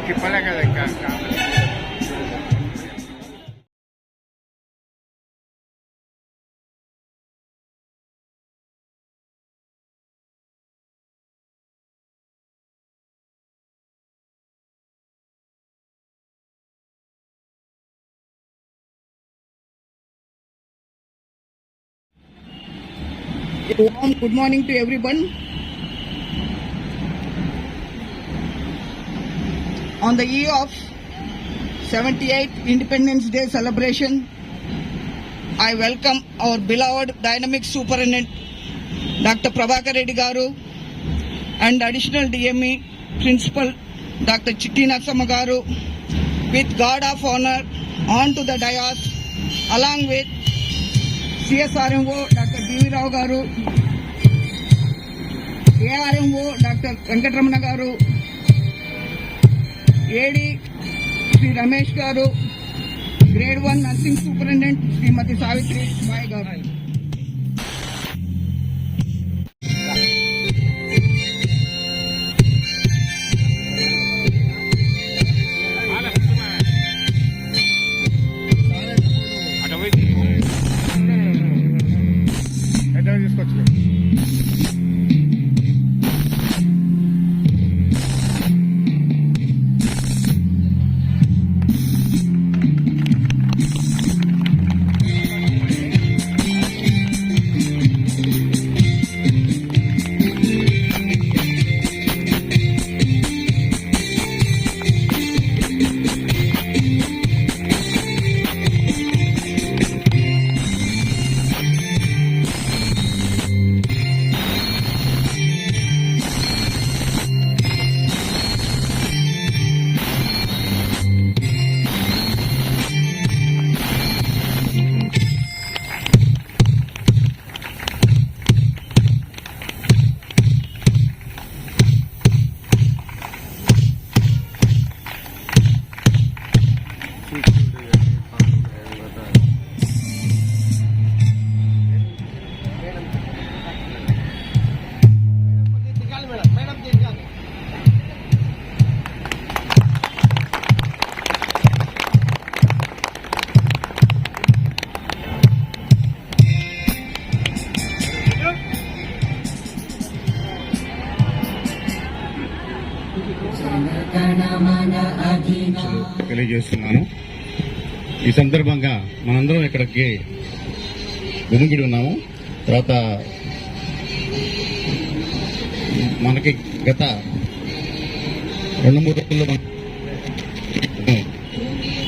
తిప్పలే కదా ఇంకా. Good morning to everyone. On the eve of 78th Independence Day celebration, I welcome our beloved dynamic superintendent Dr. Prabhakar Reddy Garu and additional DME Principal Dr. Chitti Narsamma Garu with guard of honor onto the dais along with CSRMO Dr. D.V. Rao Garu, ARMO Dr. Venkatramana Garu, AD Sri Ramesh Garu, Grade 1 Nursing Superintendent Srimati Savitri Bai Garu. తెలియజేస్తున్నాను. ఈ సందర్భంగా మనందరం ఇక్కడికి గుమిగిడి ఉన్నాము. తర్వాత మనకి గత 2-3 రోజుల్లో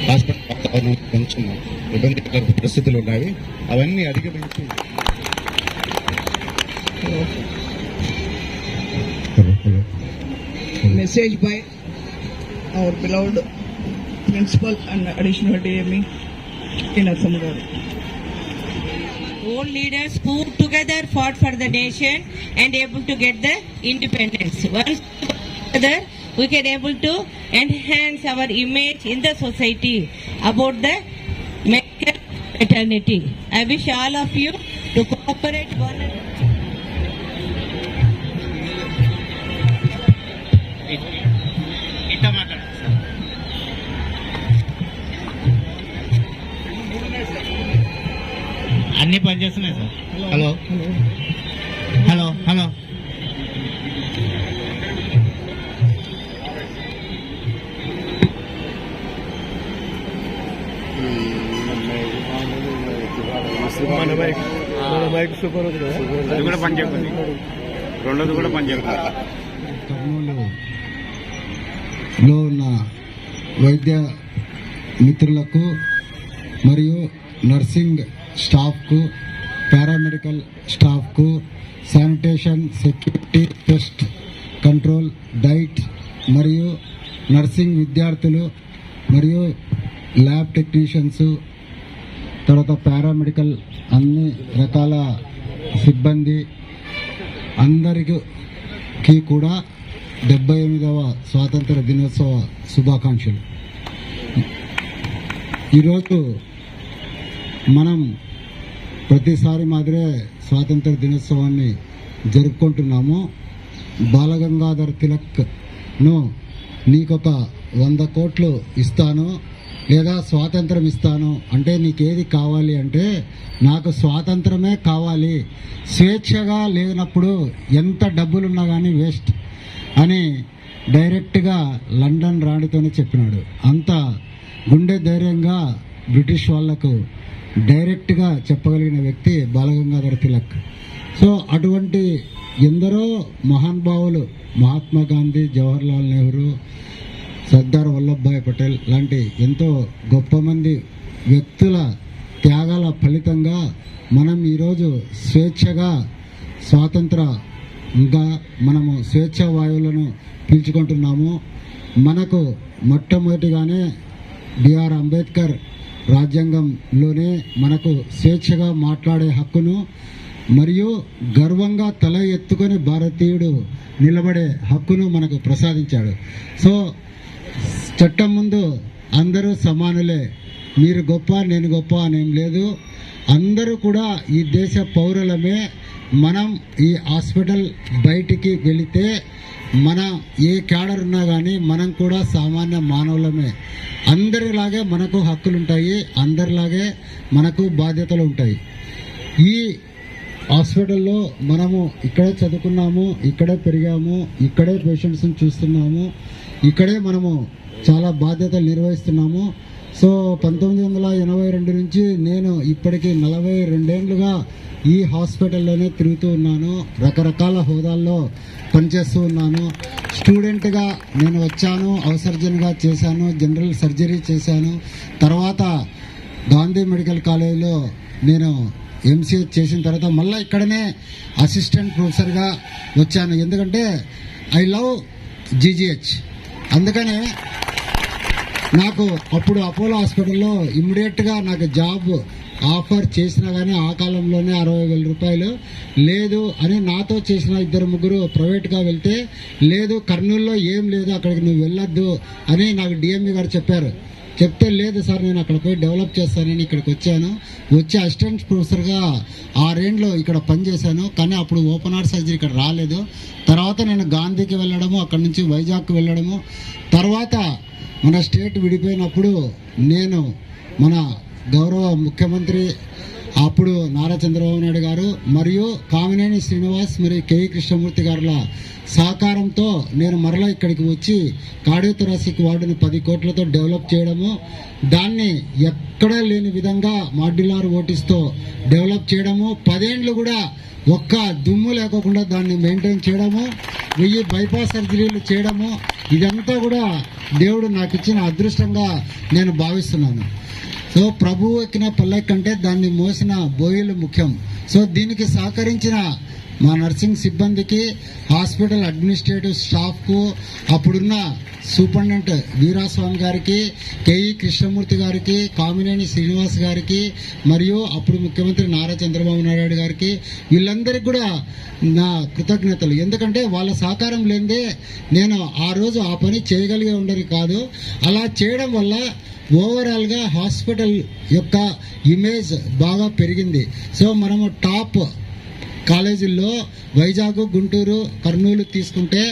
హాస్పిటల్ వాతావరణం కొంచెం ఇబ్బందికర పరిస్థితులు ఉన్నాయి. అవన్నీ అధిగమించి Message by our beloved Principal and additional DME in Narsamma. All leaders who together fought for the nation and able to get the independence. Once together, we can able to enhance our image in the society about the medical fraternity. I wish all of you to cooperate one another. అన్ని పనిచేస్తున్నాయి sir. Hello hello hello అది కూడా పనిచేస్తుంది, రెండోది కూడా పనిచేస్తుంది. కర్నూలులో ఉన్న వైద్య మిత్రులకు మరియు నర్సింగ్ స్టాఫ్కు, పారామెడికల్ స్టాఫ్కు, sanitation, security, pest control, diet మరియు నర్సింగ్ విద్యార్థులు మరియు ల్యాబ్ టెక్నీషియన్స్, తర్వాత పారామెడికల్ అన్ని రకాల సిబ్బంది అందరికీ కి కూడా 78వ స్వాతంత్ర దినోత్సవ శుభాకాంక్షలు. ఈరోజు మనం ప్రతిసారి మాదిరే స్వాతంత్ర దినోత్సవాన్ని జరుపుకుంటున్నాము. బాలగంగాధర్ తిలక్ను నీకొక 100 కోట్లు ఇస్తాను లేదా స్వాతంత్రం ఇస్తాను అంటే నీకేది కావాలి అంటే నాకు స్వాతంత్రమే కావాలి, స్వేచ్ఛగా లేనప్పుడు ఎంత డబ్బులున్నా కానీ వేస్ట్ అని డైరెక్ట్గా లండన్ రాణితోనే చెప్పినాడు. అంత గుండె ధైర్యంగా బ్రిటిష్ వాళ్లకు డైరెక్ట్గా చెప్పగలిగిన వ్యక్తి బాలగంగాధర్ తిలక్. సో అటువంటి ఎందరో మహానుభావులు మహాత్మా గాంధీ, జవహర్లాల్ నెహ్రూ, సర్దార్ వల్లభాయ్ పటేల్ లాంటి ఎంతో గొప్ప మంది వ్యక్తుల త్యాగాల ఫలితంగా మనం ఈరోజు స్వేచ్ఛగా స్వాతంత్రంగా మనము స్వేచ్ఛ వాయువులను పీల్చుకుంటున్నాము. మనకు మొట్టమొదటిగానే బిఆర్ అంబేద్కర్ రాజ్యాంగంలోనే మనకు స్వేచ్ఛగా మాట్లాడే హక్కును మరియు గర్వంగా తల ఎత్తుకొని భారతీయుడు నిలబడే హక్కును మనకు ప్రసాదించాడు. సో చట్టం ముందు అందరూ సమానులే, మీరు గొప్ప నేను గొప్ప అనేం లేదు, అందరూ కూడా ఈ దేశ పౌరులమే. మనం ఈ హాస్పిటల్ బయటికి వెళితే మన ఏ క్యాడర్ ఉన్నా కానీ మనం కూడా సామాన్య మానవులమే. అందరిలాగే మనకు హక్కులు ఉంటాయి, అందరిలాగే మనకు బాధ్యతలు ఉంటాయి. ఈ హాస్పిటల్లో మనము ఇక్కడే చదువుకున్నాము, ఇక్కడే పెరిగాము, ఇక్కడే పేషెంట్స్ని చూస్తున్నాము, ఇక్కడే మనము చాలా బాధ్యతలు నిర్వహిస్తున్నాము. సో 1982 నుంచి నేను ఇప్పటికీ 42 ఏళ్ళుగా ఈ హాస్పిటల్లోనే తిరుగుతూ ఉన్నాను, రకరకాల హోదాల్లో పనిచేస్తూ ఉన్నాను. స్టూడెంట్గా నేను వచ్చాను, సర్జన్గా చేశాను, జనరల్ సర్జరీ చేశాను. తర్వాత గాంధీ మెడికల్ కాలేజీలో నేను ఎంసీహెచ్ చేసిన తర్వాత మళ్ళీ ఇక్కడనే అసిస్టెంట్ ప్రొఫెసర్గా వచ్చాను. ఎందుకంటే ఐ లవ్ జీజీహెచ్. అందుకనే నాకు అప్పుడు అపోలో హాస్పిటల్లో ఇమ్మీడియట్గా నాకు జాబ్ ఆఫర్ చేసినా కానీ ఆ కాలంలోనే 60,000 రూపాయలు లేదు అని నాతో చేసిన 2-3 ప్రైవేట్గా వెళ్తే, లేదు కర్నూలులో ఏం లేదు అక్కడికి నువ్వు వెళ్ళొద్దు అని నాకు డిఎంఈ గారు చెప్పారు. చెప్తే లేదు సార్ నేను అక్కడ పోయి డెవలప్ చేస్తానని ఇక్కడికి వచ్చాను. వచ్చి అసిస్టెంట్ ప్రొఫెసర్గా 6 ఏళ్ళు ఇక్కడ పనిచేశాను. కానీ అప్పుడు ఓపెన్ హార్ట్ సర్జరీ ఇక్కడ రాలేదు. తర్వాత నేను గాంధీకి వెళ్ళడము, అక్కడ నుంచి వైజాగ్కి వెళ్ళడము, తర్వాత మన స్టేట్ విడిపోయినప్పుడు నేను మన గౌరవ ముఖ్యమంత్రి అప్పుడు నారా చంద్రబాబు నాయుడు గారు మరియు కామినేని శ్రీనివాస్ మరియు కేఈ కృష్ణమూర్తి గారుల సహకారంతో నేను మరలా ఇక్కడికి వచ్చి కార్డియోథొరాసిక్ వార్డుని 10 కోట్లతో డెవలప్ చేయడము, దాన్ని ఎక్కడా లేని విధంగా మాడ్యులర్ ఓటీస్తో డెవలప్ చేయడము, 10 ఏళ్ళు కూడా ఒక్క దుమ్ము లేకోకుండా దాన్ని మెయింటైన్ చేయడము, 1000 బైపాస్ సర్జరీలు చేయడము, ఇదంతా కూడా దేవుడు నాకు ఇచ్చిన అదృష్టంగా నేను భావిస్తున్నాను. సో ప్రభువు ఎక్కిన పల్లె కంటే దాన్ని మోసిన బోయిలు ముఖ్యం. సో దీనికి సహకరించిన మా నర్సింగ్ సిబ్బందికి, హాస్పిటల్ అడ్మినిస్ట్రేటివ్ స్టాఫ్కు, అప్పుడున్న సూపరింటెండెంట్ వీరాస్వామి గారికి, కేఈ కృష్ణమూర్తి గారికి, కామినేని శ్రీనివాస్ గారికి మరియు అప్పుడు ముఖ్యమంత్రి నారా చంద్రబాబు నాయుడు గారికి, వీళ్ళందరికీ కూడా నా కృతజ్ఞతలు. ఎందుకంటే వాళ్ళ సహకారం లేనిదే నేను ఆ రోజు ఆ పని చేయగలిగే ఉండేది కాదు. అలా చేయడం వల్ల ఓవరాల్గా హాస్పిటల్ యొక్క ఇమేజ్ బాగా పెరిగింది. సో మనము టాప్ కాలేజీల్లో వైజాగ్, గుంటూరు, కర్నూలు తీసుకుంటే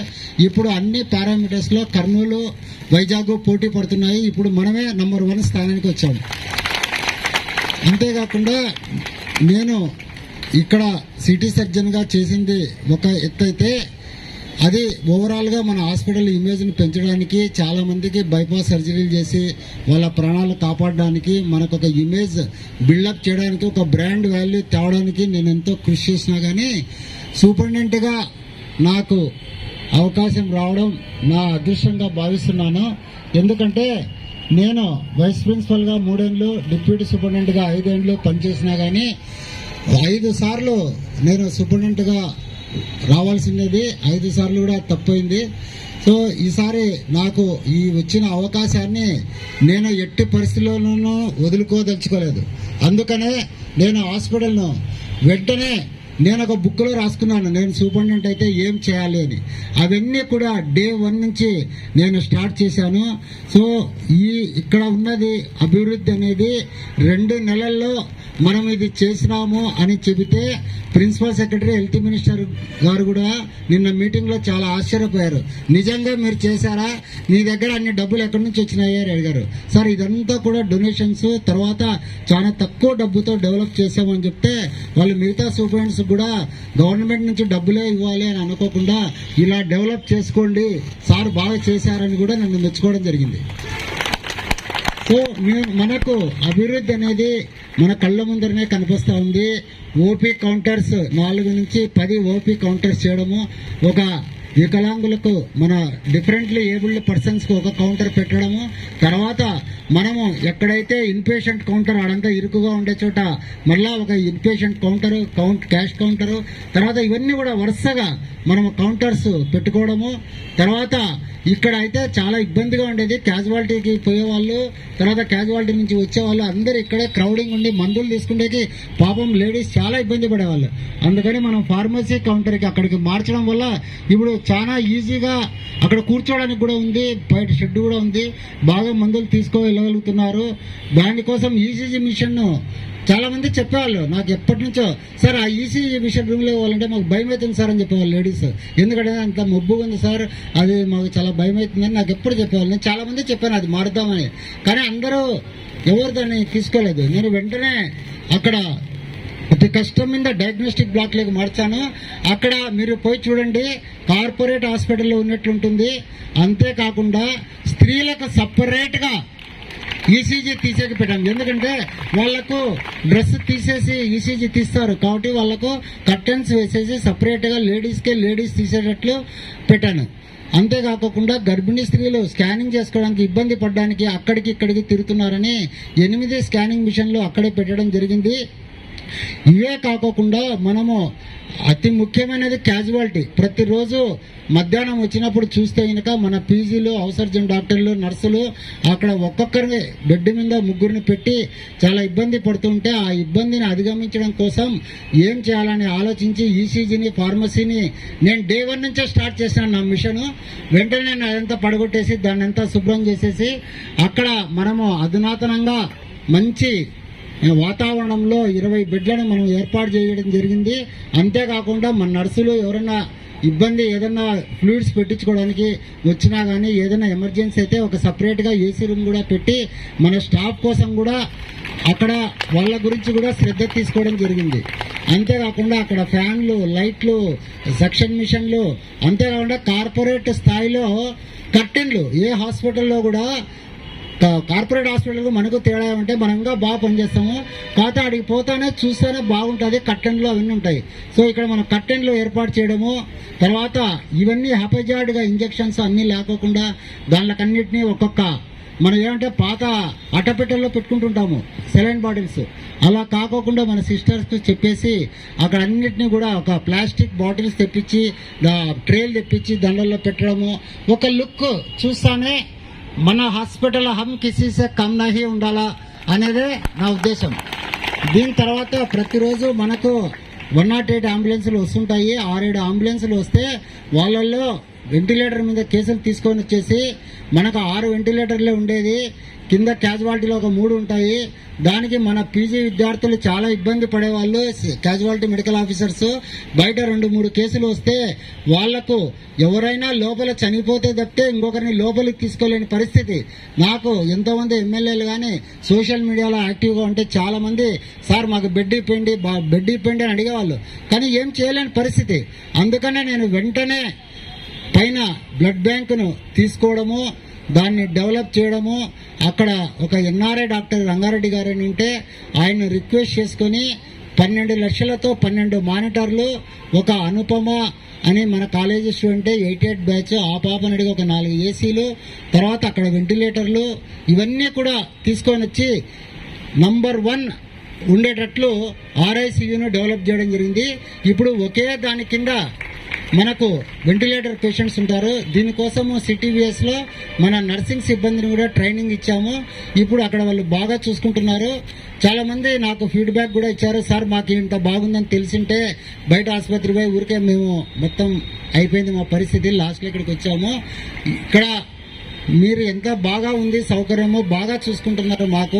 ఇప్పుడు అన్ని పారామీటర్స్లో కర్నూలు, వైజాగ్ పోటీ పడుతున్నాయి. ఇప్పుడు మనమే నంబర్ 1 స్థానానికి వచ్చాము. అంతేకాకుండా నేను ఇక్కడ సిటీ సర్జన్గా చేసింది ఒక ఎత్తు అయితే, అది ఓవరాల్గా మన హాస్పిటల్ ఇమేజ్ని పెంచడానికి, చాలామందికి బైపాస్ సర్జరీలు చేసి వాళ్ళ ప్రాణాలు కాపాడడానికి, మనకు ఒక ఇమేజ్ బిల్డప్ చేయడానికి, ఒక బ్రాండ్ వాల్యూ తేవడానికి నేను ఎంతో కృషి చేసినా కానీ సూపరింటెండెంట్గా నాకు అవకాశం రావడం నా అదృష్టంగా భావిస్తున్నాను. ఎందుకంటే నేను వైస్ ప్రిన్సిపల్గా 3 ఏళ్ళు, డిప్యూటీ సూపరింటెండెంట్గా 5 ఏళ్ళు పనిచేసినా కానీ 5 సార్లు నేను సూపరింటెండెంట్గా రావాల్సింది, 5 సార్లు కూడా తప్పైంది. సో ఈసారి నాకు ఈ వచ్చిన అవకాశాన్ని నేను ఎట్టి పరిస్థితుల్లోనూ వదులుకోదలుచుకోలేదు. అందుకనే నేను హాస్పిటల్ను వెంటనే నేను ఒక బుక్లో రాసుకున్నాను, నేను సూపరింటెండెంట్ అయితే ఏం చేయాలి అని. అవన్నీ కూడా డే 1 నుంచి నేను స్టార్ట్ చేశాను. సో ఇక్కడ ఉన్నది అభివృద్ధి అనేది 2 నెలల్లో మనం ఇది చేసినాము అని చెబితే ప్రిన్సిపల్ సెక్రటరీ హెల్త్ మినిస్టర్ గారు కూడా నిన్న మీటింగ్లో చాలా ఆశ్చర్యపోయారు. నిజంగా మీరు చేశారా, మీ దగ్గర అన్ని డబ్బులు ఎక్కడి నుంచి వచ్చినాయి అని అడిగారు. సార్ ఇదంతా కూడా డొనేషన్స్, తర్వాత చాలా తక్కువ డబ్బుతో డెవలప్ చేసామని చెప్తే వాళ్ళు మిగతా సూపరింటెండెంట్స్ కూడా గవర్నమెంట్ నుంచి డబ్బులే ఇవ్వాలి అని అనుకోకుండా ఇలా డెవలప్ చేసుకోండి సార్ బాగా చేశారని కూడా నన్ను మెచ్చుకోవడం జరిగింది. సో మనకు అభివృద్ధి అనేది మన కళ్ళ ముందరనే కనిపిస్తూ ఉంది. ఓపీ కౌంటర్స్ 4 నుంచి 10 ఓపీ కౌంటర్స్ చేయడము, ఒక వికలాంగులకు మన డిఫరెంట్లీ ఏబుల్డ్ పర్సన్స్కి ఒక కౌంటర్ పెట్టడము, తర్వాత మనము ఎక్కడైతే ఇన్పేషెంట్ కౌంటర్ ఆడంతా ఇరుకుగా ఉండే చోట మళ్ళా ఒక ఇన్పేషెంట్ కౌంటరు, క్యాష్ కౌంటరు, తర్వాత ఇవన్నీ కూడా వరుసగా మనము కౌంటర్స్ పెట్టుకోవడము. తర్వాత ఇక్కడ అయితే చాలా ఇబ్బందిగా ఉండేది, క్యాజువాలిటీకి పోయేవాళ్ళు, తర్వాత క్యాజువాలిటీ నుంచి వచ్చేవాళ్ళు అందరూ ఇక్కడే క్రౌడింగ్ ఉండి మందులు తీసుకునేకి పాపం లేడీస్ చాలా ఇబ్బంది పడేవాళ్ళు. అందుకని మనం ఫార్మసీ కౌంటర్కి అక్కడికి మార్చడం వల్ల ఇప్పుడు చాలా ఈజీగా అక్కడ కూర్చోవడానికి కూడా ఉంది, బయట షెడ్ కూడా ఉంది, బాగా మందులు వెళ్ళగలుగుతున్నారు. దానికోసం ఈసీజీ మిషన్ చాలా మంది చెప్పేవాళ్ళు నాకు ఎప్పటి నుంచో, సార్ ఆ ఈసీజీ మిషన్ రూమ్లో ఇవ్వాలంటే మాకు భయం అవుతుంది సార్ అని చెప్పేవాళ్ళు లేడీస్. ఎందుకంటే అంత మబ్బుగా ఉంది సార్, అది మాకు చాలా భయం అవుతుందని నాకు ఎప్పుడు చెప్పేవాళ్ళు. నేను చాలా మంది చెప్పాను అది మారుద్దామని, కానీ అందరూ ఎవరు దాన్ని తీసుకోలేదు. నేను వెంటనే అక్కడ అతి కష్టం మీద డయాగ్నోస్టిక్ బ్లాక్లోకి మార్చాను. అక్కడ మీరు పోయి చూడండి, కార్పొరేట్ హాస్పిటల్లో ఉన్నట్లుంటుంది. అంతేకాకుండా స్త్రీలకు సపరేట్గా ఈసీజీ తీసేకి పెట్టాం. ఎందుకంటే వాళ్లకు డ్రెస్ తీసేసి ఈసీజీ తీస్తారు కాబట్టి వాళ్లకు కర్టన్స్ వేసేసి సపరేట్గా లేడీస్ తీసేటట్లు పెట్టాను. అంతేకాకుండా గర్భిణీ స్త్రీలు స్కానింగ్ చేసుకోవడానికి ఇబ్బంది పడడానికి అక్కడికి ఇక్కడికి తిరుగుతున్నారని 8 స్కానింగ్ మిషన్లు అక్కడే పెట్టడం జరిగింది. ఇవే కాకుండా మనము అతి ముఖ్యమైనది క్యాజువాలిటీ. ప్రతిరోజు మధ్యాహ్నం వచ్చినప్పుడు చూస్తే కనుక మన పీజీలు, హౌస్ సర్జన్ డాక్టర్లు, నర్సులు అక్కడ ఒక్కొక్కరిని బెడ్ మీద 3 పెట్టి చాలా ఇబ్బంది పడుతుంటే ఆ ఇబ్బందిని అధిగమించడం కోసం ఏం చేయాలని ఆలోచించి ఈసీజీని, ఫార్మసీని నేను డే 1 నుంచే స్టార్ట్ చేశాను నా మిషన్. వెంటనే నేను అదంతా పడగొట్టేసి దాన్ని అంతా శుభ్రం చేసేసి అక్కడ మనము అధునాతనంగా మంచి వాతావరణంలో 20 బెడ్లను మనం ఏర్పాటు చేయడం జరిగింది. అంతేకాకుండా మన నర్సులు ఎవరైనా ఇబ్బంది ఏదైనా ఫ్లూయిడ్స్ పెట్టించుకోవడానికి వచ్చినా కానీ ఏదైనా ఎమర్జెన్సీ అయితే ఒక సపరేట్గా ఏసీ రూమ్ కూడా పెట్టి మన స్టాఫ్ కోసం కూడా అక్కడ వాళ్ళ గురించి కూడా శ్రద్ధ తీసుకోవడం జరిగింది. అంతేకాకుండా అక్కడ ఫ్యాన్లు, లైట్లు, సక్షన్ మిషన్లు, అంతేకాకుండా కార్పొరేట్ స్థాయిలో కర్టెన్లు. ఏ హాస్పిటల్లో కూడా కార్పొరేట్ హాస్పిటల్కు మనకు తేడా ఉంటే మనంగా బాగా పనిచేస్తాము, కాకపోతే అడిగి పోతానే చూస్తేనే బాగుంటుంది, కర్టెన్లు అవన్నీ ఉంటాయి. సో ఇక్కడ మనం కర్టెన్లు ఏర్పాటు చేయడము, తర్వాత ఇవన్నీ హ్యాపజార్డ్గా ఇంజెక్షన్స్ అన్నీ లేకోకుండా దానికన్నిటినీ ఒక్కొక్క మనం ఏమంటే పాత అట్టపెట్టెల్లో పెట్టుకుంటుంటాము సెలైన్ బాటిల్స్, అలా కాకోకుండా మన సిస్టర్స్కి చెప్పేసి అక్కడ అన్నిటినీ కూడా ఒక ప్లాస్టిక్ బాటిల్స్ తెప్పించి ట్రేలు తెప్పించి దండల్లో పెట్టడము. ఒక లుక్ చూస్తానే మన హాస్పిటల్ హమ్ కిసీసే కమ్ నహీ ఉండాలా అనేదే నా ఉద్దేశం. దీని తర్వాత ప్రతిరోజు మనకు 108 అంబులెన్సులు వస్తుంటాయి. 6-7 అంబులెన్సులు వస్తే వాళ్ళల్లో వెంటిలేటర్ మీద కేసులు తీసుకొని వచ్చేసి మనకు 6 వెంటిలేటర్లే ఉండేది, కింద క్యాజువాలిటీలో ఒక 3 ఉంటాయి. దానికి మన పీజీ విద్యార్థులు చాలా ఇబ్బంది పడేవాళ్ళు, క్యాజువాలిటీ మెడికల్ ఆఫీసర్స్. బయట 2-3 కేసులు వస్తే వాళ్లకు ఎవరైనా లోపల చనిపోతే తప్పితే ఇంకొకరిని లోపలికి తీసుకోలేని పరిస్థితి. నాకు ఎంతోమంది ఎమ్మెల్యేలు కానీ సోషల్ మీడియాలో యాక్టివ్గా ఉంటే చాలా మంది సార్ మాకు బెడ్ ఇప్పండి అని అడిగేవాళ్ళు, కానీ ఏం చేయలేని పరిస్థితి. అందుకనే నేను వెంటనే పైన బ్లడ్ బ్యాంకును తీసుకోవడము, దాన్ని డెవలప్ చేయడము. అక్కడ ఒక ఎన్ఆర్ఐ డాక్టర్ రంగారెడ్డి గారు అని ఉంటే ఆయన రిక్వెస్ట్ చేసుకొని 12 లక్షలతో 12 మానిటర్లు, ఒక అనుపమ అని మన కాలేజీ స్టూడెంట్ 88 బ్యాచ్, ఆ పాపని అడిగి ఒక 4 ఏసీలు, తర్వాత అక్కడ వెంటిలేటర్లు ఇవన్నీ కూడా తీసుకొని వచ్చి నంబర్ 1 ఉండేటట్లు ఆర్ఐసీయూను డెవలప్ చేయడం జరిగింది. ఇప్పుడు ఒకే దాని కింద మనకు వెంటిలేటర్ పేషెంట్స్ ఉంటారు. దీనికోసము సిటీవీఎస్ లో మన నర్సింగ్ సిబ్బందిని కూడా ట్రైనింగ్ ఇచ్చాము. ఇప్పుడు అక్కడ వాళ్ళు బాగా చూసుకుంటున్నారు. చాలా మంది నాకు ఫీడ్బ్యాక్ కూడా ఇచ్చారు, సార్ మాకు ఇంత బాగుందని తెలిసింటే బయట ఆసుపత్రి పోయి ఊరికే మేము మొత్తం అయిపోయింది మా పరిస్థితి, లాస్ట్లో ఇక్కడికి వచ్చాము. ఇక్కడ మీరు ఎంత బాగా ఉంది సౌకర్యము, బాగా చూసుకుంటున్నారు. మాకు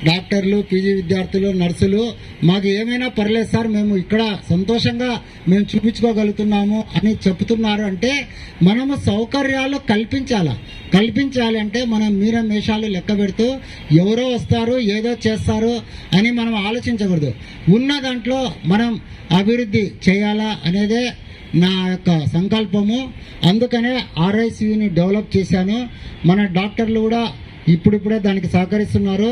డాక్టర్లు, పీజీ విద్యార్థులు, నర్సులు మాకు ఏమైనా పర్లేదు సార్, మేము ఇక్కడ సంతోషంగా మేము చూపించుకోగలుగుతున్నాము అని చెప్తున్నారు. అంటే మనము సౌకర్యాలు కల్పించాలి అంటే మనం మీరమేషాలు లెక్క పెడుతూ ఎవరో వస్తారు ఏదో చేస్తారు అని మనం ఆలోచించకూడదు. ఉన్న దాంట్లో మనం అభివృద్ధి చేయాలా అనేదే నా యొక్క సంకల్పము. అందుకనే ఆర్ఐసియుని డెవలప్ చేశాను. మన డాక్టర్లు కూడా ఇప్పుడిప్పుడే దానికి సహకరిస్తున్నారు.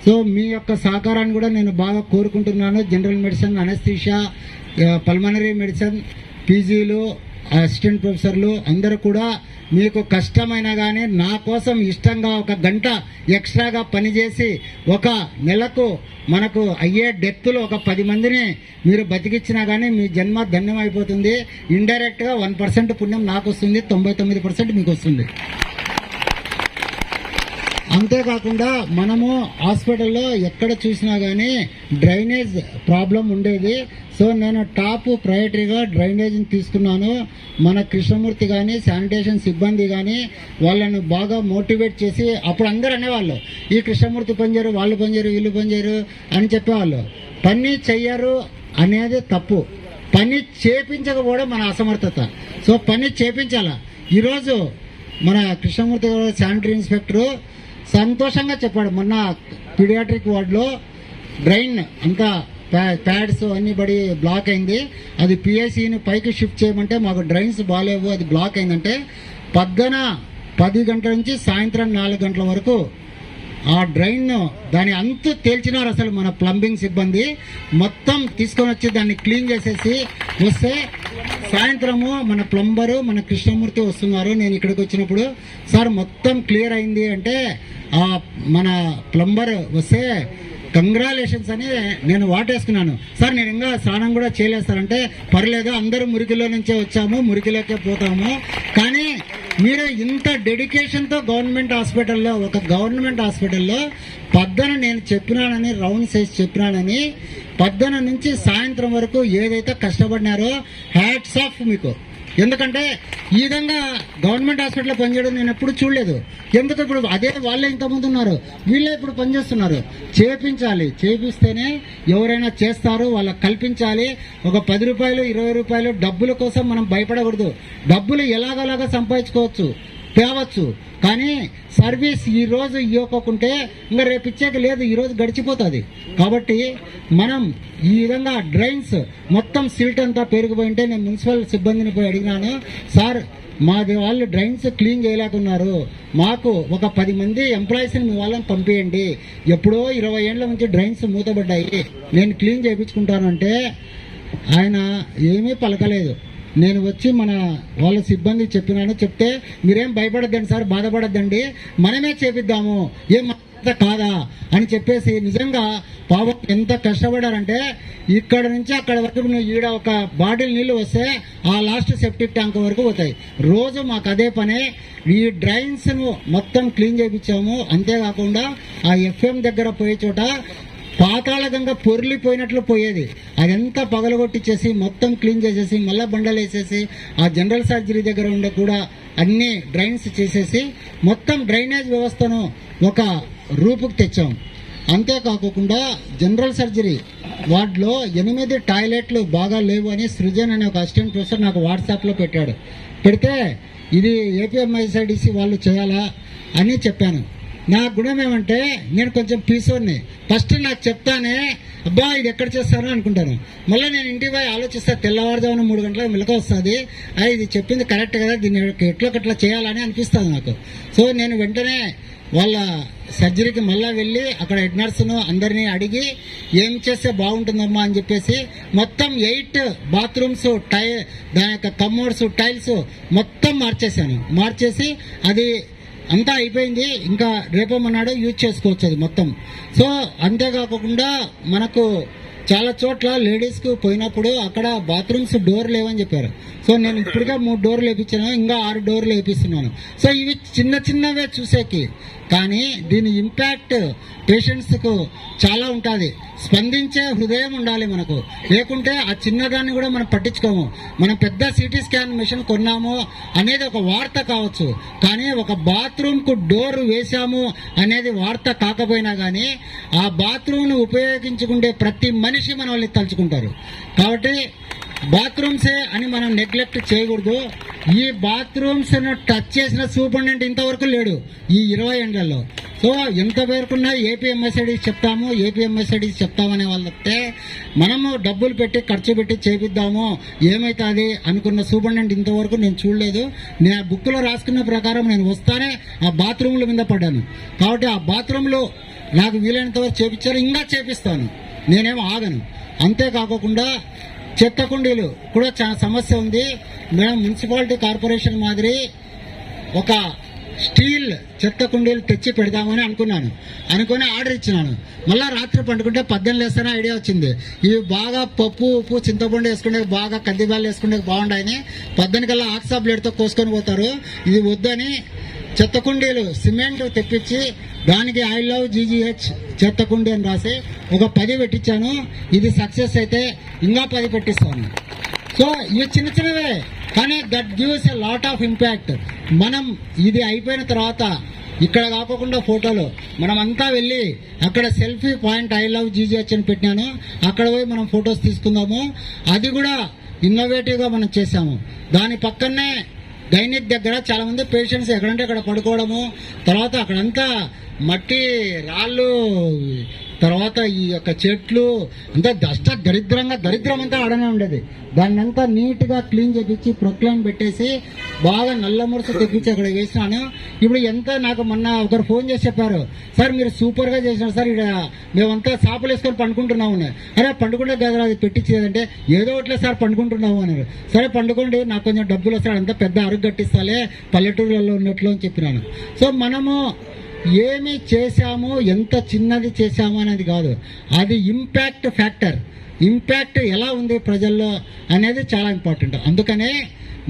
సో మీ యొక్క సహకారాన్ని కూడా నేను బాగా కోరుకుంటున్నాను. General medicine, anaesthesia, pulmonary medicine, పీజీలు, అసిస్టెంట్ ప్రొఫెసర్లు అందరూ కూడా మీకు కష్టమైనా కానీ నా కోసం ఇష్టంగా 1 గంట ఎక్స్ట్రాగా పనిచేసి ఒక నెలకు మనకు అయ్యే డెత్తులు ఒక 10 మందిని మీరు బతికిచ్చినా కానీ మీ జన్మ ధన్యమైపోతుంది. ఇండైరెక్ట్గా 1% పుణ్యం నాకు వస్తుంది, 99% మీకు వస్తుంది. అంతేకాకుండా మనము హాస్పిటల్లో ఎక్కడ చూసినా కానీ డ్రైనేజ్ ప్రాబ్లం ఉండేది. సో నేను టాప్ ప్రయారిటీగా డ్రైనేజ్ని తీసుకున్నాను. మన కృష్ణమూర్తి కానీ శానిటేషన్ సిబ్బంది కానీ వాళ్ళను బాగా మోటివేట్ చేసి, అప్పుడు అందరూ అనేవాళ్ళు ఈ కృష్ణమూర్తి పనిచేయరు, వాళ్ళు పనిచేయరు, వీళ్ళు పనిచేయరు అని చెప్పేవాళ్ళు. పని చెయ్యరు అనేది తప్పు, పని చేపించకపోవడం మన అసమర్థత. సో పని చేపించాలా. ఈరోజు మన కృష్ణమూర్తి గారు శానిటరీ ఇన్స్పెక్టరు సంతోషంగా చెప్పాడు, మొన్న పీడియాట్రిక్ వార్డులో డ్రైన్ అంతా ప్యాడ్స్ అన్ని బడి బ్లాక్ అయింది, అది పిఐసిని పైకి షిఫ్ట్ చేయమంటే మాకు డ్రైన్స్ బాగాలేవు, అది బ్లాక్ అయిందంటే పొద్దున 10 గంటల నుంచి సాయంత్రం 4 గంటల వరకు ఆ డ్రైన్ దాని అంతు తేల్చినారు. అసలు మన ప్లంబింగ్ సిబ్బంది మొత్తం తీసుకొని వచ్చి దాన్ని క్లీన్ చేసేసి వస్తే సాయంత్రము మన ప్లంబరు మన కృష్ణమూర్తి వస్తున్నారు. నేను ఇక్కడికి వచ్చినప్పుడు సార్ మొత్తం క్లియర్ అయింది అంటే మన ప్లంబర్ వస్తే కంగ్రాలేషన్స్ అని నేను వాటేసుకున్నాను. సార్ నేను ఇంకా స్నానం కూడా చేయలేదు సార్ అంటే, పర్లేదు అందరూ మురికిలో నుంచే వచ్చాము, మురికిలోకే పోతాము, కానీ మీరు ఇంత డెడికేషన్తో గవర్నమెంట్ హాస్పిటల్లో పొద్దున నేను చెప్పినానని రౌండ్ సైజ్ చెప్పినానని పొద్దున నుంచి సాయంత్రం వరకు ఏదైతే కష్టపడినారో హ్యాట్స్ ఆఫ్ మీకు. ఎందుకంటే ఈ విధంగా గవర్నమెంట్ హాస్పిటల్లో పనిచేయడం నేను ఎప్పుడు చూడలేదు. ఎందుకు ఇప్పుడు అదే వాళ్ళే ఇంతకుముందు ఉన్నారు, వీళ్ళే ఇప్పుడు పనిచేస్తున్నారు. చేపిస్తేనే ఎవరైనా చేస్తారు, వాళ్ళకి కల్పించాలి. ఒక 10 రూపాయలు 20 రూపాయలు డబ్బుల కోసం మనం భయపడకూడదు. డబ్బులు ఎలాగోలాగా సంపాదించుకోవచ్చు, తేవచ్చు, కానీ సర్వీస్ ఈ రోజు ఇవ్వకుంటే ఇంకా రేపు ఇచ్చేకి లేదు, ఈరోజు గడిచిపోతుంది. కాబట్టి మనం ఈ విధంగా డ్రైన్స్ మొత్తం సిల్ట్ అంతా పెరిగిపోయింటే నేను మున్సిపల్ సిబ్బందిని పోయి అడిగినాను, సార్ మాది వాళ్ళు డ్రైన్స్ క్లీన్ చేయలేకున్నారు, మాకు ఒక 10 మంది ఎంప్లాయీస్ని మీ వాళ్ళని పంపించండి, ఎప్పుడో 20 ఏళ్ల నుంచి డ్రైన్స్ మూతబడ్డాయి, నేను క్లీన్ చేయించుకుంటాను అంటే ఆయన ఏమీ పలకలేదు. నేను వచ్చి మన వాళ్ళ సిబ్బంది చెప్పినాను, చెప్తే మీరేం భయపడద్దండి సార్, బాధపడద్దండి, మనమే చేపిద్దాము, ఏం కాదా అని చెప్పేసి నిజంగా పాపం ఎంత కష్టపడారంటే ఇక్కడ నుంచి అక్కడ వరకు నువ్వు ఈడ ఒక బాటిల్ నీళ్లు వస్తే ఆ లాస్ట్ సెప్టిక్ ట్యాంక్ వరకు పోతాయి. రోజు మాకు అదే పనే. ఈ డ్రైన్స్ ను మొత్తం క్లీన్ చేయించాము. అంతేకాకుండా ఆ ఎఫ్ఎం దగ్గర పోయే చోట పాతాళగంగా పొర్లిపోయినట్లు పోయేది, అదంతా పగలగొట్టించేసి మొత్తం క్లీన్ చేసేసి మళ్ళీ బండలు వేసేసి ఆ జనరల్ సర్జరీ దగ్గర ఉండే కూడా అన్ని డ్రైన్స్ చేసేసి మొత్తం డ్రైనేజ్ వ్యవస్థను ఒక రూపుకు తెచ్చాం. అంతేకాకుండా జనరల్ సర్జరీ వార్డులో 8 టాయిలెట్లు బాగా లేవు అని సృజన్ అనే ఒక అసిస్టెంట్ ప్రొఫెసర్ నాకు వాట్సాప్లో పెట్టాడు. పెడితే ఇది ఏపీఎంఐసైడిసి వాళ్ళు చేయాలా అని చెప్పాను. నా గుణం ఏమంటే నేను కొంచెం పీసోర్ని, ఫస్ట్ నాకు చెప్తానే అబ్బా ఇది ఎక్కడ చేస్తారో అనుకుంటాను, మళ్ళీ నేను ఇంటికి పోయి ఆలోచిస్తా, తెల్లవారుజామున 3 గంటలకు మెలక వస్తుంది, ఇది చెప్పింది కరెక్ట్ కదా, దీన్ని ఎట్లా చేయాలని అనిపిస్తుంది నాకు. సో నేను వెంటనే వాళ్ళ సర్జరీకి మళ్ళీ వెళ్ళి అక్కడ హెడ్ నర్సును అందరినీ అడిగి ఏం చేస్తే బాగుంటుందమ్మా అని చెప్పేసి మొత్తం 8 బాత్రూమ్స్ దాని యొక్క కమోడ్స్ టైల్స్ మొత్తం మార్చేసి అది అంతా అయిపోయింది. ఇంకా రేపో మన్నాడు యూజ్ చేసుకోవచ్చు అది మొత్తం. సో అంతేకాకుండా మనకు చాలా చోట్ల లేడీస్కు పోయినప్పుడు అక్కడ బాత్రూమ్స్ డోర్ లేవని చెప్పారు. సో నేను ఇప్పటికే 3 డోర్లు వేయించాను, ఇంకా 6 డోర్లు వేపిస్తున్నాను. సో ఇవి చిన్న చిన్నవే చూసేకి, కానీ దీని ఇంపాక్ట్ పేషెంట్స్కు చాలా ఉంటుంది. స్పందించే హృదయం ఉండాలి మనకు, లేకుంటే ఆ చిన్నదాన్ని కూడా మనం పట్టించుకోము. మనం పెద్ద సిటీ స్కాన్ మిషన్ కొన్నాము అనేది ఒక వార్త కావచ్చు, కానీ ఒక బాత్రూమ్కు డోర్ వేశాము అనేది వార్త కాకపోయినా కానీ ఆ బాత్రూమ్ను ఉపయోగించుకుంటే ప్రతి మనిషి మన వాళ్ళని తలుచుకుంటారు. కాబట్టి బాత్రూమ్సే అని మనం నెగ్లెక్ట్ చేయకూడదు. ఈ బాత్రూమ్స్ టచ్ చేసిన సూపరింటెండెంట్ ఇంతవరకు లేడు ఈ 20 ఏళ్లలో. సో ఎంత పేరుకున్నా ఏపీఎంఎస్ఐడీస్ చెప్తాము, ఏపీఎంఎస్ఐడీస్ చెప్తామనే వాళ్ళతే మనము డబ్బులు పెట్టి ఖర్చు పెట్టి చేపిద్దాము ఏమవుతుంది అనుకున్న సూపరింటెండెంట్ ఇంతవరకు నేను చూడలేదు. నేను ఆ బుక్లో రాసుకున్న ప్రకారం నేను వస్తానే ఆ బాత్రూమ్ల మీద పడ్డాను. కాబట్టి ఆ బాత్రూంలో నాకు వీలైనంత వరకు చేపించారు, ఇంకా చేపిస్తాను, నేనేం ఆగను. అంతేకాకుండా చెత్త కుండీలు కూడా చాలా సమస్య ఉంది. మేము మున్సిపాలిటీ కార్పొరేషన్ మాదిరి ఒక స్టీల్ చెత్త కుండీలు తెచ్చి పెడదామని అనుకుని ఆర్డర్ ఇచ్చినాను. మళ్ళీ రాత్రి పండుకుంటే 18 వేస్తానే ఐడియా వచ్చింది. ఇవి బాగా పప్పు ఉప్పు చింతపండు వేసుకుంటే బాగా కందిబ్యాలు వేసుకుంటే బాగుంటాయని 18 కల్లా ఆక్సా బ్లేడ్తో కోసుకొని పోతారు. ఇది వద్దని చెత్త కుండీలు సిమెంట్ తెప్పించి దానికి ఐ లవ్ జీజీహెచ్ చెత్త కుండీ అని రాసి ఒక 10 పెట్టించాను. ఇది సక్సెస్ అయితే ఇంకా 10 పెట్టిస్తాను. సో ఇవి చిన్న చిన్నవే, కానీ that gives a lot of impact. మనం ఇది అయిపోయిన తర్వాత ఇక్కడ కాకుండా ఫోటోలు మనమంతా వెళ్ళి అక్కడ selfie point I love GGH అని పెట్టినాను, అక్కడ పోయి మనం ఫొటోస్ తీసుకుందాము. అది కూడా ఇన్నోవేటివ్గా మనం చేసాము. దాని పక్కనే గైనిక్ దగ్గర చాలా మంది పేషెంట్స్ ఎక్కడంటే అక్కడ పడుకోవడము, తర్వాత అక్కడంతా మట్టి రాళ్ళు, తర్వాత ఈ యొక్క చెట్లు అంతా దరిద్రం అంతా ఆడనే ఉండేది. దాన్ని అంతా నీట్గా క్లీన్ చేపించి ప్రొక్లైన్ పెట్టేసి బాగా నల్ల మురుసు తెప్పించి అక్కడ వేసినాను. ఇప్పుడు ఎంత నాకు మొన్న ఒకరు ఫోన్ చేసి చెప్పారు, సార్ మీరు సూపర్గా చేసినారు సార్, ఇక్కడ మేమంతా సాపులు వేసుకొని పండుకుంటున్నాము. అరే పండుకుంటే కదా అది పెట్టించేదంటే ఏదో ఒకట్లే సార్ పండుకుంటున్నాము అన్నారు. సరే పండుకోండి, నాకు కొంచెం డబ్బులు వస్తాడు, అంతా పెద్ద అరుగు కట్టిస్తాలే పల్లెటూరులలో ఉన్నట్లు అని చెప్పినాను. సో మనము ఏమి చేశాము, ఎంత చిన్నది చేశాము అనేది కాదు, అది ఇంపాక్ట్ ఫ్యాక్టర్. ఇంపాక్ట్ ఎలా ఉంది ప్రజల్లో అనేది చాలా ఇంపార్టెంట్. అందుకనే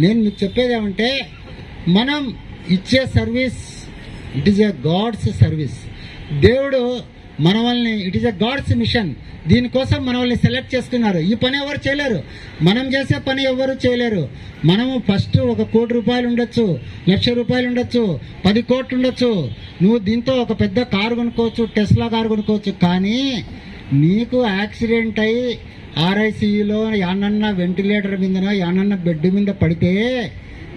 నేను మీకు చెప్పేది ఏమంటే, మనం ఇచ్చే service it is a god's service. దేవుడు మనల్ని, it is a god's mission. దీనికోసం మనల్ని సెలెక్ట్ చేసుకున్నారు. ఈ పని ఎవరు చేయలేరు, మనం చేసే పని ఎవరు చేయలేరు. మనము ఫస్ట్ 1 కోటి రూపాయలు ఉండొచ్చు, 1,00,000 రూపాయలు ఉండొచ్చు, 10 కోట్లు ఉండొచ్చు. నువ్వు దీంతో ఒక పెద్ద కారు కొనుక్కోవచ్చు, టెస్లా కారు కొనుక్కోవచ్చు. కానీ నీకు యాక్సిడెంట్ అయ్యి ఆర్ఐసీయూలో యానన్న వెంటిలేటర్ మీదనో యానన్న బెడ్ మీద పడితే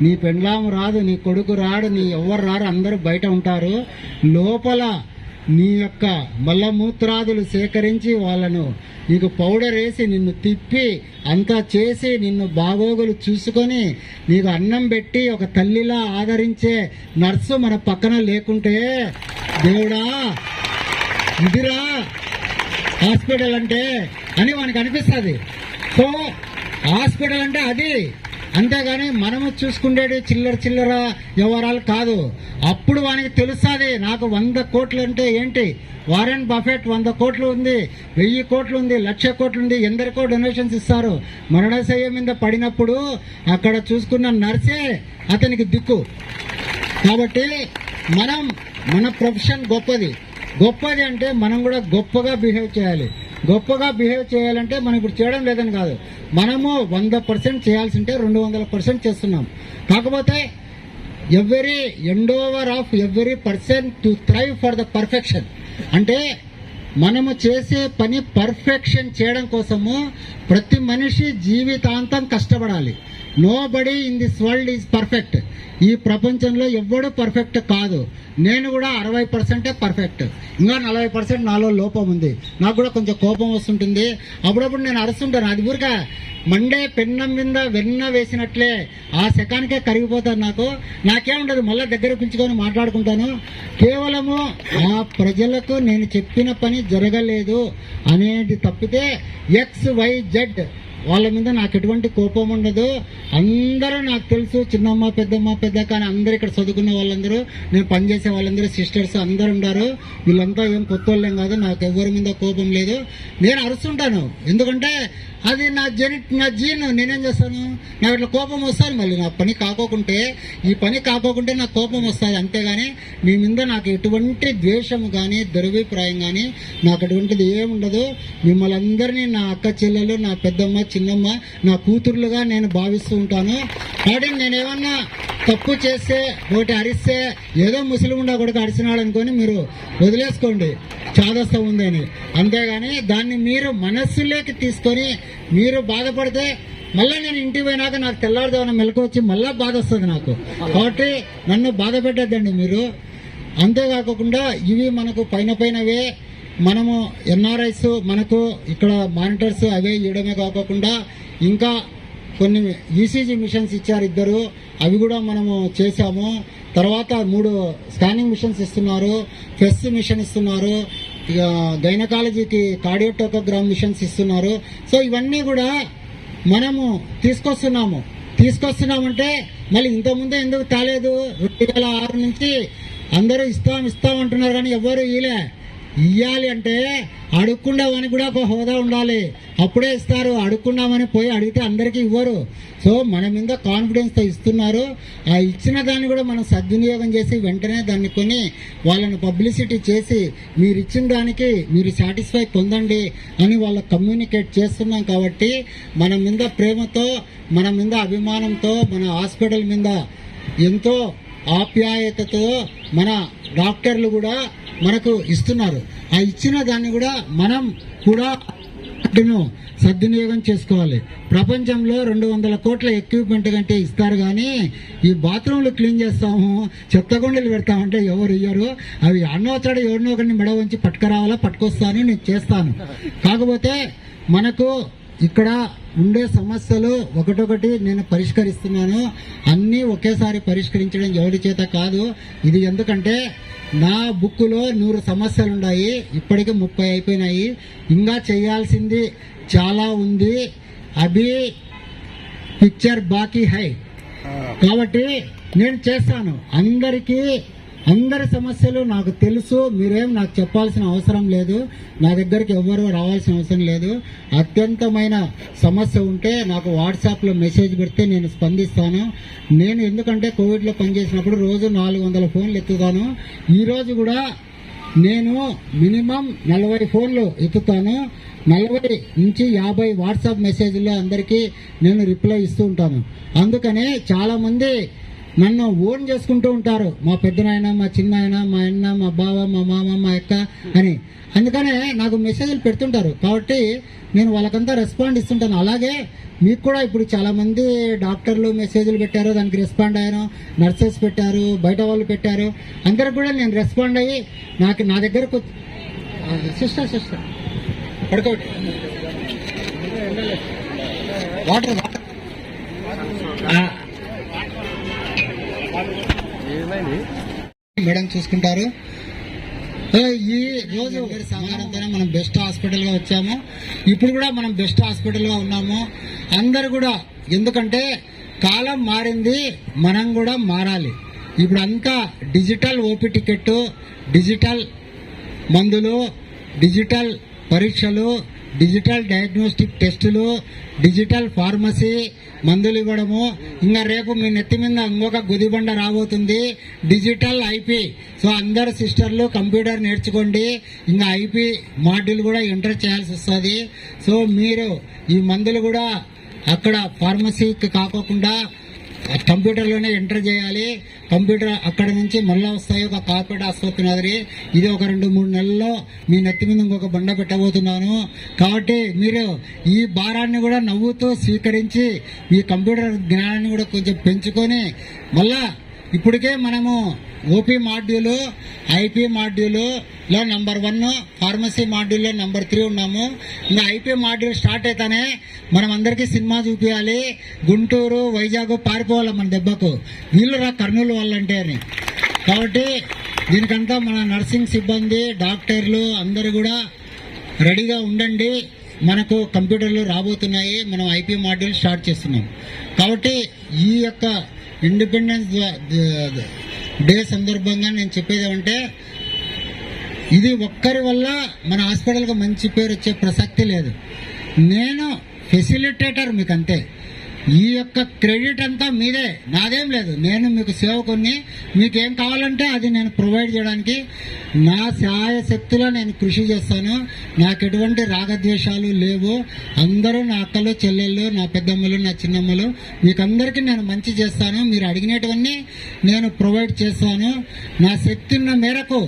నీ పెండ్లాము రాదు, నీ కొడుకు రాడు, నీ ఎవరు రారు, అందరూ బయట ఉంటారు. లోపల నీ యొక్క మలమూత్రాదులు సేకరించి వాళ్ళను నీకు పౌడర్ వేసి నిన్ను తిప్పి అంతా చేసి నిన్ను బాగోగులు చూసుకొని నీకు అన్నం పెట్టి ఒక తల్లిలా ఆదరించే నర్సు మన పక్కన లేకుంటే, దేవుడా ఇదిరా హాస్పిటల్ అంటే అని మనకు అనిపిస్తుంది. సో హాస్పిటల్ అంటే అది, అంతేగాని మనము చూసుకునేది చిల్లర వ్యవహారాలు కాదు. అప్పుడు వానికి తెలుస్తుంది నాకు 100 కోట్లు అంటే ఏంటి. వారెన్ బఫెట్ 100 కోట్లు ఉంది, 1000 కోట్లు ఉంది, 1,00,000 కోట్లు ఉంది, ఎందరికో డొనేషన్స్ ఇస్తారు. మరణశయ్య మీద పడినప్పుడు అక్కడ చూసుకున్న నర్సే అతనికి దిక్కు. కాబట్టి మన ప్రొఫెషన్ గొప్పది అంటే మనం కూడా గొప్పగా బిహేవ్ చేయాలి. గొప్పగా బిహేవ్ చేయాలంటే మనం ఇప్పుడు చేయడం లేదని కాదు, మనము 100% చేయాల్సి ఉంటే 200% చేస్తున్నాం. కాకపోతే Endeavour of every person to thrive for the perfection. అంటే మనము చేసే పని పర్ఫెక్షన్ చేయడం కోసము ప్రతి మనిషి జీవితాంతం కష్టపడాలి. Nobody in this world is perfect. ఈ ప్రపంచంలో ఎవ్వడూ పర్ఫెక్ట్ కాదు. నేను కూడా 60% పర్ఫెక్ట్, ఇంకా 40% నాలో లోపం ఉంది. నాకు కూడా కొంచెం కోపం వస్తుంటుంది, అప్పుడప్పుడు నేను అరుస్తుంటాను. అది ఊరిక మండే పెన్నం మీద వెన్న వేసినట్లే ఆ సెకానికే కరిగిపోతాను. నాకేముండదు, మళ్ళీ దగ్గర పిలుచుకొని మాట్లాడుకుంటాను. కేవలము ఆ ప్రజలకు నేను చెప్పిన పని జరగలేదు అనేది తప్పితే XYZ వాళ్ళ మీద నాకు ఎటువంటి కోపం ఉండదు. అందరూ నాకు తెలుసు, చిన్నమ్మ పెద్దమ్మ పెద్దక్క అని అందరూ ఇక్కడ చదువుకున్న వాళ్ళందరూ, నేను పనిచేసే వాళ్ళందరూ సిస్టర్స్ అందరు ఉన్నారు. వీళ్ళంతా ఏం కొత్త వాళ్ళేం కాదు, నాకు ఎవరి మీద కోపం లేదు. నేను అరుస్తుంటాను, ఎందుకంటే అది నా జీన్. నేనేం చేస్తాను, నాకు ఇట్లా కోపం వస్తుంది. మళ్ళీ నా పని కాకోకుంటే, ఈ పని కాకోకుంటే నాకు కోపం వస్తుంది. అంతేగాని మీ మీద నాకు ఎటువంటి ద్వేషం కానీ దురభిప్రాయం కానీ నాకు అటువంటిది ఏముండదు. మిమ్మల్ని అందరినీ నా అక్క చెల్లెలు, నా పెద్దమ్మ చిన్నమ్మ, నా కూతుర్లుగా నేను భావిస్తూ ఉంటాను. కాబట్టి నేనేమన్నా తప్పు చేస్తే ఒకటి అరిస్తే ఏదో ముస్లిండా కొడుకు అరిసినాడు అనుకొని మీరు వదిలేసుకోండి, చాదస్తం ఉందని. అంతేగాని దాన్ని మీరు మనస్సులోకి తీసుకొని మీరు బాధపడితే మళ్ళీ నేను ఇంటికి పోయినాక నాకు తెల్లారుదేమన్నా మెలకు వచ్చి మళ్ళీ బాధ వస్తుంది నాకు. కాబట్టి నన్ను బాధ పెట్టద్దండి మీరు. అంతేకాకుండా ఇవి మనకు పైనవే. మనము ఎన్ఆర్ఐస్ మనకు ఇక్కడ మానిటర్స్ అవే ఇవ్వడమే కాకుండా ఇంకా కొన్ని ఈసీజీ మిషన్స్ ఇచ్చారు 2, అవి కూడా మనము చేశాము. తర్వాత 3 స్కానింగ్ మిషన్స్ ఇస్తున్నారు, ఫెస్ మిషన్ ఇస్తున్నారు, ఇక గైనకాలజీకి కార్డియోటోకోగ్రామ్ మిషన్స్ ఇస్తున్నారు. సో ఇవన్నీ కూడా మనము తీసుకొస్తున్నామంటే మళ్ళీ ఇంతకుముందే ఎందుకు తాలేదు? 2006 నుంచి అందరూ ఇస్తామంటున్నారు కానీ ఎవరు ఇయ్యాలి అంటే అడుక్కున్నామని కూడా ఒక హోదా ఉండాలి, అప్పుడే ఇస్తారు. అడుక్కున్నామని పోయి అడిగితే అందరికీ ఇవ్వరు. సో మన మీద కాన్ఫిడెన్స్తో ఇస్తున్నారు. ఆ ఇచ్చిన దాన్ని కూడా మనం సద్వినియోగం చేసి వెంటనే దాన్ని కొని వాళ్ళని పబ్లిసిటీ చేసి మీరు ఇచ్చిన దానికి మీరు సాటిస్ఫై పొందండి అని వాళ్ళకి కమ్యూనికేట్ చేస్తున్నాం. కాబట్టి మన మీద ప్రేమతో, మన మీద అభిమానంతో, మన హాస్పిటల్ మీద ఎంతో ఆప్యాయతతో మన డాక్టర్లు కూడా మనకు ఇస్తున్నారు. ఆ ఇచ్చిన దాన్ని కూడా మనం కూడా సద్వినియోగం చేసుకోవాలి. ప్రపంచంలో 200 కోట్ల ఎక్విప్మెంట్ కంటే ఇస్తారు కానీ ఈ బాత్రూంలు క్లీన్ చేస్తాము, చెత్తగుండలు పెడతామంటే ఎవరు ఇయ్యరు. అవి అన్నోచాడు ఎవరినో ఒకరిని మెడ వంచి పట్టుకురావాలా, పట్టుకొస్తాను, నేను చేస్తాను. కాకపోతే మనకు ఇక్కడ ఉండే సమస్యలు ఒకటొకటి నేను పరిష్కరిస్తున్నాను. అన్నీ ఒకేసారి పరిష్కరించడం ఎవరి చేత కాదు. ఇది ఎందుకంటే నా బుక్కులో 100 సమస్యలు ఉన్నాయి, ఇప్పటికి 30 అయిపోయినాయి. ఇంకా చేయాల్సింది చాలా ఉంది. అభి పిక్చర్ బాకీ హై. కాబట్టి నేను చేస్తాను. అందరి సమస్యలు నాకు తెలుసు. మీరేం నాకు చెప్పాల్సిన అవసరం లేదు, నా దగ్గరికి ఎవ్వరూ రావాల్సిన అవసరం లేదు. అత్యంతమైన సమస్య ఉంటే నాకు వాట్సాప్లో మెసేజ్ పెడితే నేను స్పందిస్తాను. నేను ఎందుకంటే కోవిడ్లో పనిచేసినప్పుడు రోజు 400 ఫోన్లు ఎత్తుతాను. ఈరోజు కూడా నేను మినిమం 40 ఫోన్లు ఎత్తుతాను. 40 నుంచి 50 వాట్సాప్ మెసేజ్లో అందరికీ నేను రిప్లై ఇస్తూ ఉంటాను. అందుకనే చాలామంది నన్ను ఓన్ చేసుకుంటూ ఉంటారు, మా పెద్దనాయన, మా చిన్నాయన, మా అన్న, మా బావ, మా మామ, మా అక్క అని. అందుకనే నాకు మెసేజ్లు పెడుతుంటారు. కాబట్టి నేను వాళ్ళకంతా రెస్పాండ్ ఇస్తుంటాను. అలాగే మీకు కూడా ఇప్పుడు చాలామంది డాక్టర్లు మెసేజ్లు పెట్టారు, దానికి రెస్పాండ్ అయ్యాను. నర్సెస్ పెట్టారు, బయట వాళ్ళు పెట్టారు. అందరికి కూడా నేను రెస్పాండ్ అయ్యి నా దగ్గరకు సిస్టర్ పడుకోబెట్టి వాటర్ మేడం చూసుకుంటారు. ఈ రోజు సమానంతోనే మనం బెస్ట్ హాస్పిటల్గా వచ్చాము. ఇప్పుడు కూడా మనం బెస్ట్ హాస్పిటల్గా ఉన్నాము. అందరు కూడా, ఎందుకంటే కాలం మారింది, మనం కూడా మారాలి. ఇప్పుడు అంతా డిజిటల్ ఓపీ టికెట్, డిజిటల్ మందులు, డిజిటల్ పరీక్షలు, డిజిటల్ డయాగ్నోస్టిక్ టెస్టులు, డిజిటల్ ఫార్మసీ, మందులు ఇవ్వడము. ఇంకా రేపు మీ నెత్తి మీద ఇంకొక గుదిబండ రాబోతుంది, డిజిటల్ ఐపీ. సో అందరు సిస్టర్లు కంప్యూటర్ నేర్చుకోండి. ఇంకా ఐపీ మాడ్యూల్ కూడా ఎంటర్ చేయాల్సి వస్తుంది. సో మీరు ఈ మందులు కూడా అక్కడ ఫార్మసీకి కాకోకుండా కంప్యూటర్లోనే ఎంటర్ చేయాలి. కంప్యూటర్ అక్కడ నుంచి మళ్ళీ వస్తాయి ఒక కార్పొరేట్ ఆసుపత్రి మాదిరి. ఇది ఒక 2-3 నెలల్లో మీ నెత్తి మీద ఇంకొక బండ పెట్టబోతున్నాను. కాబట్టి మీరు ఈ భారాన్ని కూడా నవ్వుతూ స్వీకరించి మీ కంప్యూటర్ జ్ఞానాన్ని కూడా కొంచెం పెంచుకొని మళ్ళా ఇప్పటికే మనము ఓపీ మాడ్యూలు, ఐపీ మాడ్యూలు లో నంబర్ 1, ఫార్మసీ మాడ్యూల్లో నంబర్ 3 ఉన్నాము. ఇంకా ఐపీ మాడ్యూల్ స్టార్ట్ అయితేనే మనం అందరికీ సినిమా చూపించాలి. గుంటూరు, వైజాగ్ పారిపోవాలి మన దెబ్బకు, వీళ్ళు రా కర్నూలు వాళ్ళంటే అని. కాబట్టి దీనికంతా మన నర్సింగ్ సిబ్బంది, డాక్టర్లు అందరూ కూడా రెడీగా ఉండండి. మనకు కంప్యూటర్లు రాబోతున్నాయి. మనం ఐపీ మాడ్యూల్ స్టార్ట్ చేస్తున్నాం. కాబట్టి ఈ యొక్క ఇండిపెండెన్స్ డే సందర్భంగా నేను చెప్పేది ఏమంటే, ఇది ఒక్కరి వల్ల మన హాస్పిటల్కి మంచి పేరు వచ్చే ప్రసక్తి లేదు. నేను ఫెసిలిటేటర్ మీకు అంతే. ఈ యొక్క క్రెడిట్ అంతా మీదే, నాదేం లేదు. నేను మీకు సేవకుని, మీకు ఏం కావాలంటే అది నేను ప్రొవైడ్ చేయడానికి నా సహాయ శక్తిలో నేను కృషి చేస్తాను. నాకు ఎటువంటి రాగద్వేషాలు లేవు. అందరూ నా అక్కలు, చెల్లెళ్ళు, నా పెద్దమ్మలు, నా చిన్నమ్మలు, మీకు అందరికీ నేను మంచి చేస్తాను. మీరు అడిగినటువన్నీ నేను ప్రొవైడ్ చేస్తాను. నా శక్తి ఉన్న మేరకు,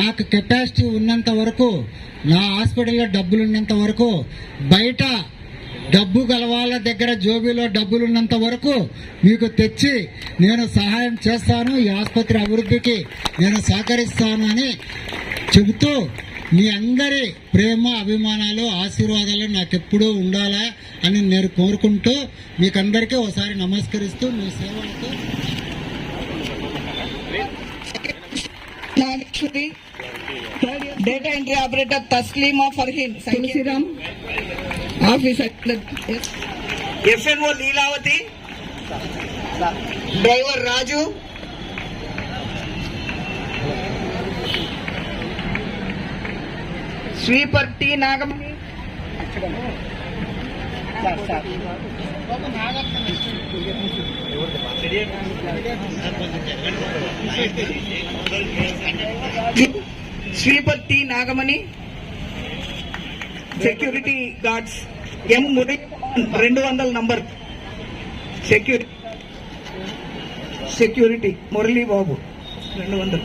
నాకు కెపాసిటీ ఉన్నంత వరకు, నా హాస్పిటల్లో డబ్బులు ఉన్నంత వరకు, బయట డబ్బు గల వాళ్ళ దగ్గర జోబీలో డబ్బులు ఉన్నంత వరకు మీకు తెచ్చి నేను సహాయం చేస్తాను. ఈ ఆసుపత్రి అభివృద్ధికి నేను సహకరిస్తాను అని చెబుతూ, మీ అందరి ప్రేమ, అభిమానాలు, ఆశీర్వాదాలు నాకెప్పుడూ ఉండాలా అని నేను కోరుకుంటూ, మీకందరికీ ఒకసారి నమస్కరిస్తూ మీ సేవలకు Nageshwari, data entry operator Taslima Farhin, Tulsiram, officer FNO Leelavati, driver Raju, sweeper T Nagamani, sweeper T Nagamani, security guards M Murali 200 number security Murali Babu 200,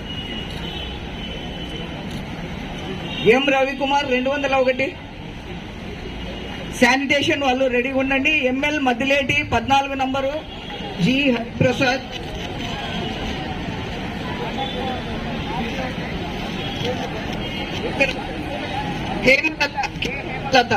M Ravikumar 201, sanitation వాళ్ళు రెడీగా ఉండండి. ML Maddileti 14 number, G Hariprasad, Hemalatha,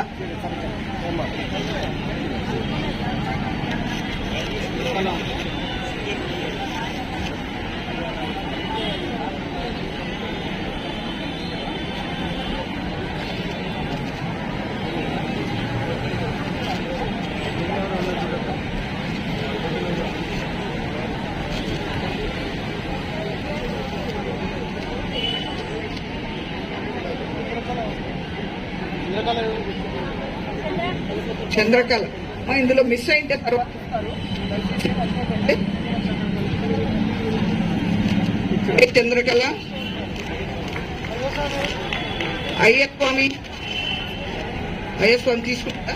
Chandrakala. ఇందులో మిస్ అయితే తర్వాత చంద్రకళ, అయ్యస్వామి తీసుకుంటా.